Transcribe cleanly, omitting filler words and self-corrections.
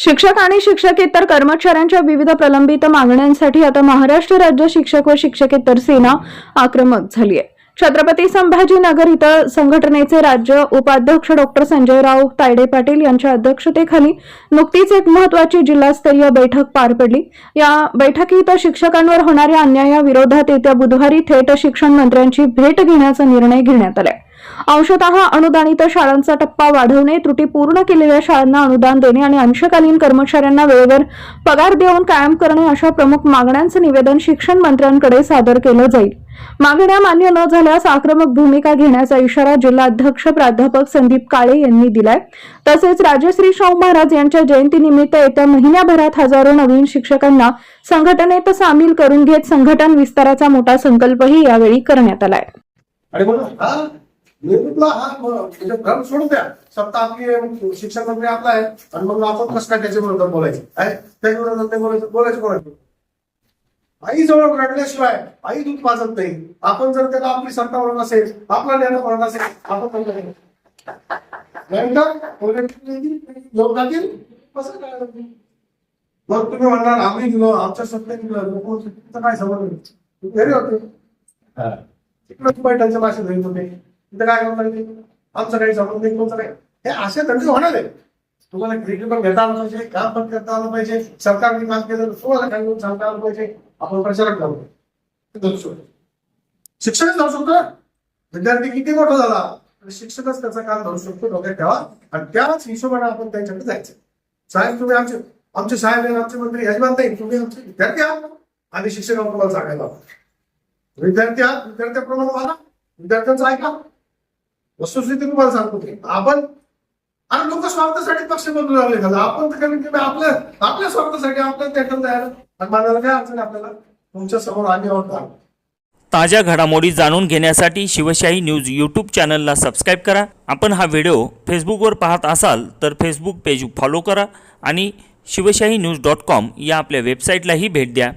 शिक्षक आणि शिक्षकेतर कर्मचाऱ्यांच्या विविध प्रलंबित मागण्यांसाठी आता महाराष्ट्र राज्य शिक्षक व शिक्षकेतर सेना आक्रमक झाली आहे। छत्रपती संभाजीनगर इथं संघटनेचे राज्य उपाध्यक्ष डॉक्टर संजयराव तायडे पाटील यांच्या अध्यक्षतेखाली नुकतीच एक महत्त्वाची जिल्हास्तरीय बैठक पार पडली। या बैठकीत शिक्षकांवर होणाऱ्या अन्यायाविरोधात येत्या बुधवारी थेट शिक्षण मंत्र्यांची भेट घेण्याचा निर्णय घेण्यात आलाय। अंशतः अनुदानित शाळांचा टप्पा वाढवणे, त्रुटी पूर्ण केलेल्या शाळांना अनुदान देणे आणि अंशकालीन कर्मचाऱ्यांना वेळेवर पगार देऊन कायम करणे अशा प्रमुख मागण्यांचं निवेदन शिक्षण मंत्र्यांकडे सादर केलं जाईल। मागण्या मान्य न झाल्यास आक्रमक भूमिका घेण्याचा इशारा जिल्हाध्यक्ष प्राध्यापक संदीप काळे यांनी दिलाय। तसेच राजश्री शाहू महाराज यांच्या जयंतीनिमित्त येत्या महिन्याभरात हजारो नवीन शिक्षकांना संघटनेत सामील करून घेत संघटन विस्ताराचा मोठा संकल्पही यावेळी करण्यात आलाय। भ्रम सोडून द्या, सत्ता आपली, शिक्षण मंत्री आपला आहे आणि मग आपण कसं काय त्याच्या विरोधात बोलायचं आहे, त्याच्या विरोधात नाही बोलायचं आई जवळ रडल्याशिवाय आई दूध पाजत नाही। आपण जर त्याला आपली सत्ता म्हणून असेल, आपला नेता म्हणून असेल, आपण मग तुम्ही म्हणणार आम्ही दिलो, आमच्या सत्तेत दिलं, काय समज घरी होते तिकडे बैठकच्या भाषेत होईल होते, तिथं काय करता आमचं काही समज नाही, तुमचं काय, हे असे धंदे होणार आहे। तुम्हाला क्रिकेट पण घेता आलं पाहिजे, काम पण करता आलं पाहिजे, सरकारने काम केलं तुम्हाला काही घेऊन सांगता आलं पाहिजे, आपण प्रचारक जाऊ शिक्षकच जाऊ शकतो। विद्यार्थी किती मोठा झाला शिक्षकच त्याचं काम धरू शकतो, डोक्यात ठेवा आणि त्याच हिशोबाने आपण त्यांच्याकडे जायचं। साहेब तुम्ही आमचे साहेब आणि आमचे मंत्री अजिबात नाही, तुम्ही आमचे विद्यार्थी आहात आणि शिक्षकांना तुम्हाला सांगायला विद्यार्थी आहात, विद्यार्थ्याप्रमाणे मला विद्यार्थ्यांचं ऐका। वस्तुस्थिती तुम्हाला सांगतो की आपण आणि लोक स्वार्थासाठी पक्ष बदलू लागले का, आपण तर कमीत कमी आपल्या स्वार्थासाठी आपल्या त्याकडे जायला आणि मानायला काय अडचण आपल्याला, तुमच्या समोर आम्ही आहोत। ताज्या घडामोडी जाणून घेण्यासाठी शिवशाही न्यूज यूट्यूब चॅनलला सबस्क्राईब करा। आपण हा व्हिडिओ फेसबुकवर पाहत असाल तर फेसबुक पेज फॉलो करा आणि शिवशाही न्यूज.com या आपल्या वेबसाईटलाही भेट द्या।